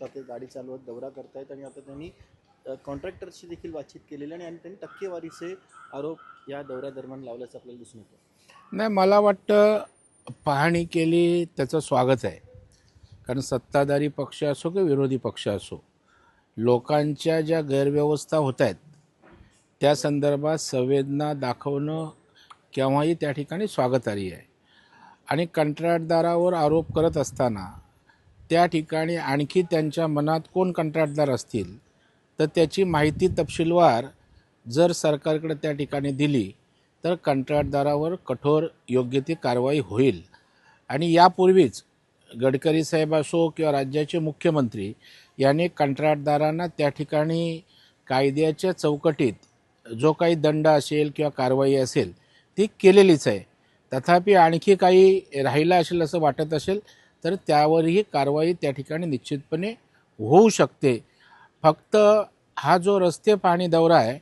आता ते गाडी चालवत दौरा करतायत आणि आता त्यांनी कॉन्ट्रॅक्टरशी देखील बातचीत केलेली आणि त्यांनी टक्केवारीचे आरोप या दौऱ्यादरम्यान लावल्याचं आपल्याला दिसून येतं. नाही, मला वाटतं पाहणी केली त्याचं स्वागत आहे. कारण सत्ताधारी पक्ष असो की विरोधी पक्ष असो, लोकांच्या ज्या गैरव्यवस्था होत आहेत त्या संदर्भात संवेदना दाखवणं केव्हाही त्या ठिकाणी स्वागतार्ह आहे. आणि कंत्राटदारावर आरोप करत असताना त्या ठिकाणी आणखी त्यांच्या मनात कोण कंत्राटदार असतील तर त्याची माहिती तपशीलवार जर सरकारकडे त्या ठिकाणी दिली तर कंत्राटदारावर कठोर योग्य ती कारवाई होईल. आणि यापूर्वीच गडकरी साहेब असो किंवा राज्याचे मुख्यमंत्री यांनी कंत्राटदारांना त्या ठिकाणी कायद्याच्या चौकटीत जो काही दंड असेल किंवा कारवाई असेल ती केलेलीच आहे. तथापि आणखी काही राहिलं असेल असं वाटत असेल तर त्यावरही कारवाई त्या ठिकाणी निश्चितपणे होऊ शकते. फक्त हा जो रस्ते पाहणी दौरा आहे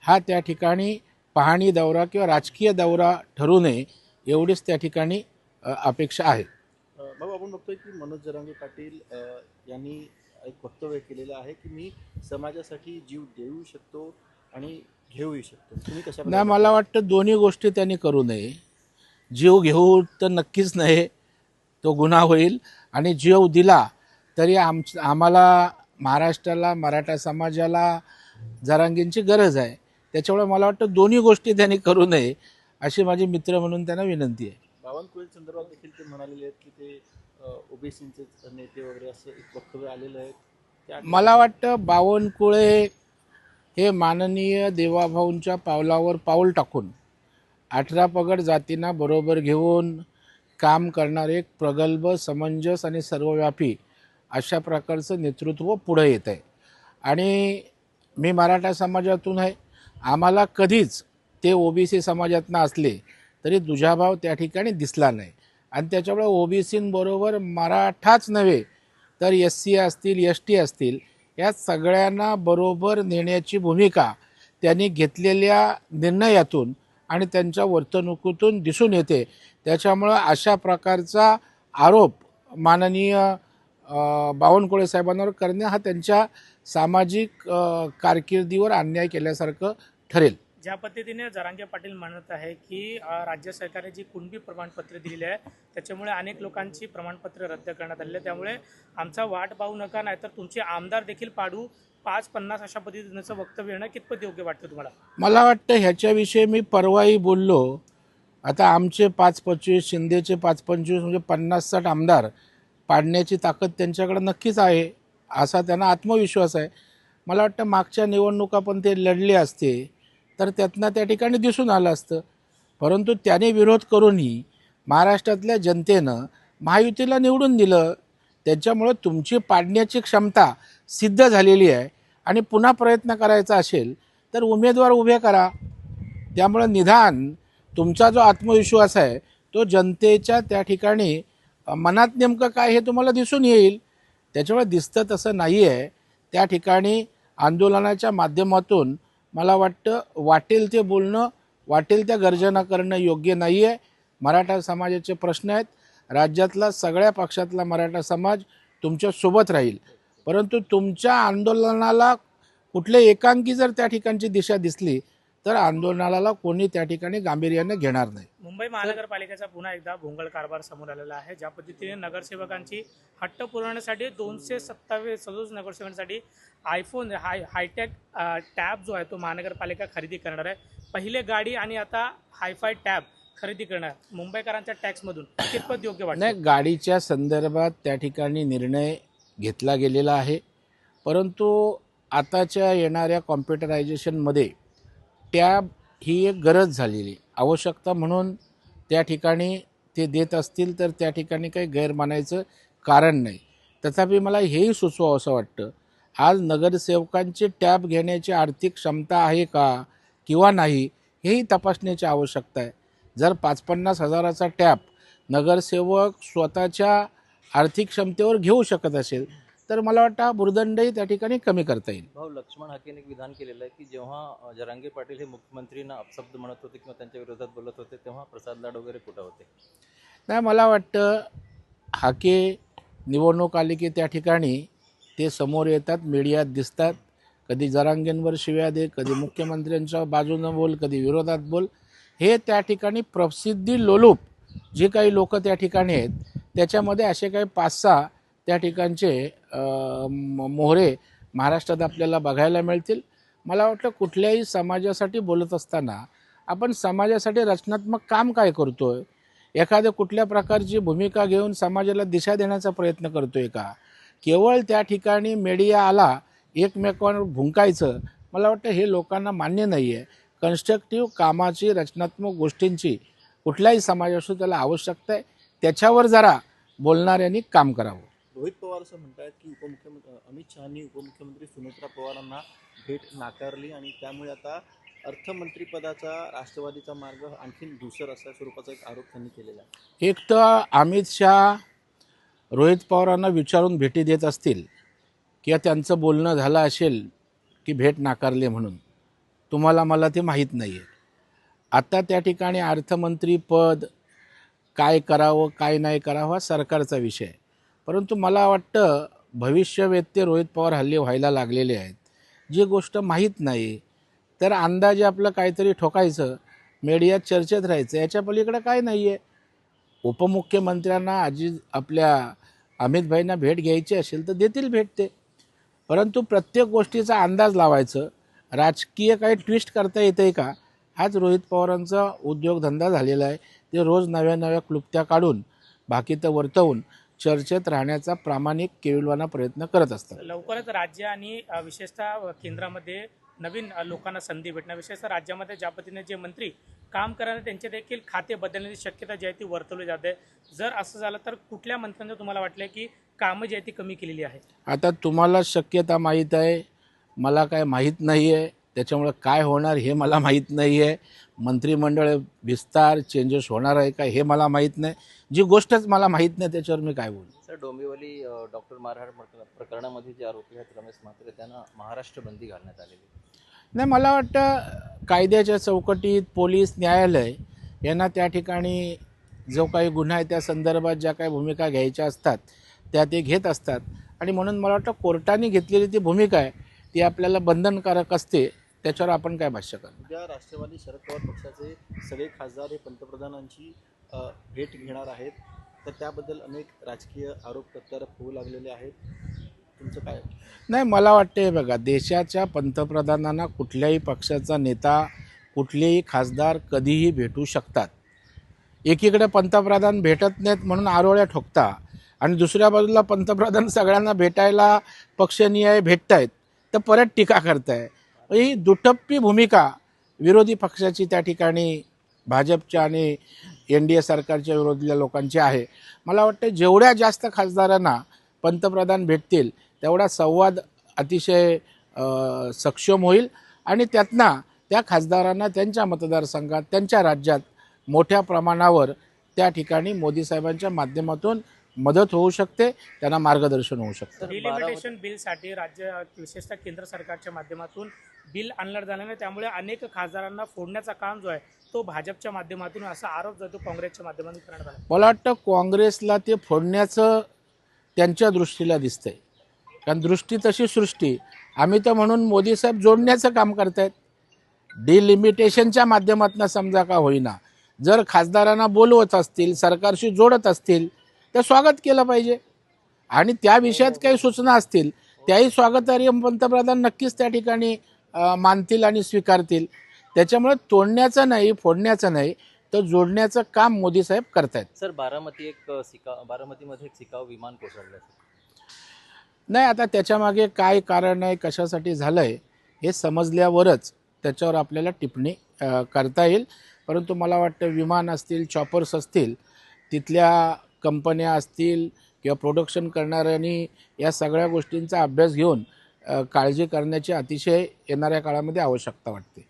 हा त्या ठिकाणी पाहणी दौरा किंवा राजकीय दौरा ठरू नये एवढीच त्या ठिकाणी अपेक्षा आहे. भाऊ, आपण बघतोय की मनोज जरांगे पाटील यांनी एक वक्तव्य केलेलं आहे की मी समाजासाठी जीव देऊ शकतो आणि घेऊही शकतो. तुम्ही कशा नाही, मला वाटतं दोन्ही गोष्टी त्यांनी करू नये. जीव घेऊ तर नक्कीच नाही, तो गुन्हा होईल. आणि जीव दिला तरी आम्हाला महाराष्ट्राला मराठा समाजाला जरांगेंची गरज आहे. त्याच्यामुळे मला वाटतं दोन्ही गोष्टी त्यांनी करू नये अशी माझी मित्र म्हणून त्यांना विनंती आहे. बावनकुळे संदर्भात देखील ते म्हणालेले आहेत की ते ओबीसीचे नेते वगैरे असं एक वक्तव्य आलेलं आहे. मला वाटतं बावनकुळे हे माननीय देवाभाऊंच्या पावलावर पाऊल टाकून 18 पगड जातींना बरोबर घेऊन काम करणारे एक प्रगल्भ, समंजस आणि सर्वव्यापी अशा प्रकारचं नेतृत्व पुढे येत आहे. आणि मी मराठा समाजातून आहे. आम्हाला कधीच ते ओबीसी समाजातनं असले तरी दुजाभाव त्या ठिकाणी दिसला नाही. आणि त्याच्यामुळे ओबीसींबरोबर मराठाच नव्हे तर SC असतील, ST असतील, या सगळ्यांना बरोबर नेण्याची भूमिका त्यांनी घेतलेल्या निर्णयातून आणि त्यांच्या वर्तणुकीतून दिसून येते. त्याच्यामुळं अशा प्रकारचा आरोप माननीय बावनकुळे साहेबांवर करणे हा त्यांच्या सामाजिक कारकिर्दीवर अन्याय केल्यासारखं ठरेल. ज्या पद्धतीने जरांगे पाटील म्हणत आहे की राज्य सरकारने जी कुणबी प्रमाणपत्र दिलेली आहे त्याच्यामुळे अनेक लोकांची प्रमाणपत्र रद्द करण्यात आलेली आहे, त्यामुळे आमचा वाट पाहू नका नाहीतर तुमचे आमदार देखील पाडू 5-50 अशा पद्धतीचं वक्तव्य येणं कितपत योग्य वाटतं तुम्हाला? मला वाटतं ह्याच्याविषयी मी परवाही बोललो. आता आमचे 5-25, शिंदेचे 5-25 म्हणजे 50-60 आमदार पाडण्याची ताकद त्यांच्याकडे नक्कीच आहे असा त्यांना आत्मविश्वास आहे. मला वाटतं मागच्या निवडणुका पण ते लढले असते तर त्यातनं त्या ठिकाणी दिसून आलं असतं. परंतु त्याने विरोध करूनही महाराष्ट्रातल्या जनतेनं महायुतीला निवडून दिलं. त्याच्यामुळं तुमची पाडण्याची क्षमता सिद्ध झालेली आहे आणि पुन्हा प्रयत्न करायचा असेल तर उमेदवार उभे करा. त्यामुळं निदान तुमचा जो आत्मविश्वास आहे तो जनतेच्या त्या ठिकाणी मनात नेमकं काय हे तुम्हाला दिसून येईल. त्याच्यामुळे दिसतं तसं नाही आहे. त्या ठिकाणी आंदोलनाच्या माध्यमातून मला वाटतं वाटेल ते बोलणं, वाटेल त्या गर्जना करणं योग्य नाही आहे. मराठा समाजाचे प्रश्न आहेत. राज्यातला सगळ्या पक्षातला मराठा समाज तुमच्यासोबत राहील. परंतु तुमच्या आंदोलनाला कुठले एकांकी जर त्या ठिकाणची दिशा दिसली तर आंदोलनाला कोणी त्या ठिकाणी गांभीर्याने घेणार नाही. मुंबई महानगरपालिकेचा पुन्हा एकदा भोंगळ कारभार समोर आलेला आहे. ज्या पद्धतीने नगरसेवकांची हट्ट पुरवण्यासाठी 227 नगरसेवकांसाठी आयफोन हायटेक टॅब जो आहे तो महानगरपालिका खरेदी करणार आहे. पहिले गाडी आणि आता हायफाय टॅब खरेदी करणार मुंबईकरांच्या टॅक्समधून कितपत योग्य वाटतं? नाही, गाडीच्या संदर्भात त्या ठिकाणी निर्णय घेतला गेलेला आहे. परंतु आताच्या येणाऱ्या कॉम्प्युटरायझेशनमध्ये टॅब ही एक गरज झालेली आवश्यकता म्हणून त्या ठिकाणी ते देत असतील तर त्या ठिकाणी काही गैर मानायचं कारण नाही. तथापि मला हेही सुचवावं असं वाटतं, आज नगरसेवकांची टॅब घेण्याची आर्थिक क्षमता आहे का किंवा नाही हेही तपासण्याची आवश्यकता आहे. जर 5-50 हजाराचा टॅब नगरसेवक स्वतःच्या आर्थिक क्षमतेवर घेऊ शकत असेल तर मला वाटतं हा भुर्दंडही त्या ठिकाणी कमी करता येईल. भाऊ, लक्ष्मण हाकेने एक विधान केलेलं आहे की जेव्हा जरांगे पाटील हे मुख्यमंत्रींना अपशब्द म्हणत होते किंवा त्यांच्या विरोधात बोलत होते तेव्हा प्रसाद लाड वगैरे कुठं होते? नाही, मला वाटतं हाके निवडणूक आली की त्या ठिकाणी ते समोर येतात, मीडियात दिसतात. कधी जरांगेंवर शिव्या दे, कधी मुख्यमंत्र्यांच्या बाजूनं बोल, कधी विरोधात बोल. हे त्या ठिकाणी प्रसिद्धी लोलूप जे काही लोक त्या ठिकाणी आहेत, त्याच्यामध्ये असे काही 5-6 त्या ठिकाणचे मोहरे महाराष्ट्रात आपल्याला बघायला मिळतील. मला वाटतं कुठल्याही समाजासाठी बोलत असताना आपण समाजासाठी रचनात्मक काम काय करतोय, एखाद्या कुठल्या प्रकारची भूमिका घेऊन समाजाला दिशा देण्याचा प्रयत्न करतोय का, केवळ त्या ठिकाणी मीडिया आला एकमेकांवर भुंकायचं, मला वाटतं हे लोकांना मान्य नाही आहे. कन्स्ट्रक्टिव्ह कामाची, रचनात्मक गोष्टींची कुठल्याही समाज असो त्याला आवश्यकता आहे. त्याच्यावर जरा बोलणाऱ्यांनी काम करावं. रोहित पवार असं म्हणतात की उपमुख्यमंत्री अमित शहानी उपमुख्यमंत्री सुनेत्रा पवारांना भेट नाकारली आणि त्यामुळे आता अर्थमंत्रीपदाचा राष्ट्रवादीचा मार्ग आणखीन धूसर असा स्वरूपाचा एक आरोप त्यांनी केलेला आहे. एक तर अमित शहा रोहित पवारांना विचारून भेटी देत असतील किंवा त्यांचं बोलणं झालं असेल की भेट नाकारली म्हणून, तुम्हाला मला ते माहीत नाही आहे. आता त्या ठिकाणी अर्थमंत्री पद काय करावं काय नाही करावं हा सरकारचा विषय आहे. परंतु मला वाटतं भविष्यवेत्ते रोहित पवार हल्ली व्हायला लागलेले आहेत. जी गोष्ट माहीत नाही तर अंदाजे आपलं काहीतरी ठोकायचं, मीडियात चर्चेत राहायचं, याच्या पलीकडे काय नाही आहे. उपमुख्यमंत्र्यांना आपल्या अमितभाईंना भेट घ्यायची असेल तर देतील भेट ते. परंतु प्रत्येक गोष्टीचा अंदाज लावायचं, राजकीय काही ट्विस्ट करता येतं आहे का, हाच रोहित पवारांचा उद्योगधंदा झालेला आहे. ते रोज नव्या नव्या क्लुप्त्या काढून बाकीचं वर्तवून चर्चेत राहण्याचा प्रामाणिक केविलवाना प्रयत्न करत असतात. लवकरच राज्य आणि विशेषतः केंद्रामध्ये नवीन लोकांना संधी भेटणार, विशेषतः राज्यामध्ये ज्या पद्धतीने जे मंत्री काम करणारे त्यांचे देखील खाते बदलण्याची शक्यता जी आहे ती वर्तवली जाते. जर असं झालं तर कुठल्या मंत्र्यांना तुम्हाला वाटलं की कामं जी आहे ती कमी केलेली आहेत? आता तुम्हाला शक्यता माहीत आहे, मला काय माहीत नाही आहे. त्याच्यामुळे काय होणार हे मला माहीत नाही आहे. मंत्रिमंडळ विस्तार चेंजेस होणार आहे का हे मला माहीत नाही. जी गोष्टच मला माहीत नाही त्याच्यावर मी काय बोलू. सर, डोंबिवली डॉक्टर मारहाण प्रकरणामध्ये जे आरोपी आहेत रमेश म्हात्रे, त्यांना महाराष्ट्र बंदी घालण्यात आलेली. नाही, मला वाटतं कायद्याच्या चौकटीत पोलीस न्यायालय यांना त्या ठिकाणी जो काही गुन्हा आहे त्या संदर्भात ज्या काही भूमिका घ्यायच्या असतात त्या ते घेत असतात. आणि म्हणून मला वाटतं कोर्टाने घेतलेली ती भूमिका आहे ती आपल्याला बंधनकारक असते. त्याच्यावर आपण काय भाष्य करणार. उद्या राष्ट्रवादी शरद पवार पक्षाचे सगळे खासदार हे पंतप्रधानांची भेट घेणार आहेत, तर त्याबद्दल अनेक राजकीय आरोप प्रत्यारोप होऊ लागलेले आहेत. तुमचं काय? नाही, मला वाटते बघा, देशाच्या पंतप्रधानांना कुठल्याही पक्षाचा नेता कुठलेही खासदार कधीही भेटू शकतात. एकीकडे पंतप्रधान भेटत नाहीत म्हणून आरोळ्या ठोकता आणि दुसऱ्या बाजूला पंतप्रधान सगळ्यांना भेटायला पक्षनीय भेटत आहेत तर परत टीका करताय. ही दुटप्पी भूमिका विरोधी पक्षाची त्या ठिकाणी भाजपच्या आणि NDA सरकारच्या विरोधील्या लोकांची आहे. मला वाटतं जेवढ्या जास्त खासदारांना पंतप्रधान भेटतील तेवढा संवाद अतिशय सक्षम होईल आणि त्यातनं त्या खासदारांना त्यांच्या मतदारसंघात त्यांच्या राज्यात मोठ्या प्रमाणावर त्या ठिकाणी मोदी साहेबांच्या माध्यमातून मदत होऊ शकते, त्यांना मार्गदर्शन होऊ शकतं. डिलिमिटेशन बिलसाठी राज्य विशेषतः केंद्र सरकारच्या माध्यमातून बिल आणलं झाल्याने त्यामुळे अनेक खासदारांना फोडण्याचा काम जो आहे तो भाजपच्या माध्यमातून असा आरोप जो तो काँग्रेसच्या माध्यमातून करण्यात आला. मला वाटतं काँग्रेसला ते फोडण्याचं त्यांच्या दृष्टीला दिसतंय, कारण दृष्टी तशी सृष्टी. आम्ही तर म्हणून मोदी साहेब जोडण्याचं काम करतायत डिलिमिटेशनच्या माध्यमातून, समजा का होईना. जर खासदारांना बोलवत असतील, सरकारशी जोडत असतील तर स्वागत केलं पाहिजे आणि त्या विषयात काही सूचना असतील त्याही स्वागतार्ह पंतप्रधान नक्कीच त्या ठिकाणी मानतील आणि स्वीकारतील. त्याच्यामुळे तोडण्याचं नाही, फोडण्याचं नाही, तर जोडण्याचं काम मोदी साहेब करतायत. सर, बारामतीमध्ये एक शिकाऊ विमान कोसळलं. नाही, आता त्याच्यामागे काय कारण आहे, कशासाठी झालं आहे हे समजल्यावरच त्याच्यावर आपल्याला टिप्पणी करता येईल. परंतु मला वाटतं विमान असतील, चॉपर्स असतील, तिथल्या कंपन्या असतील किंवा प्रोडक्शन करणाऱ्यांनी या सगळ्या गोष्टींचा अभ्यास घेऊन काळजी करण्याची अतिशय येणाऱ्या काळामध्ये आवश्यकता वाटते.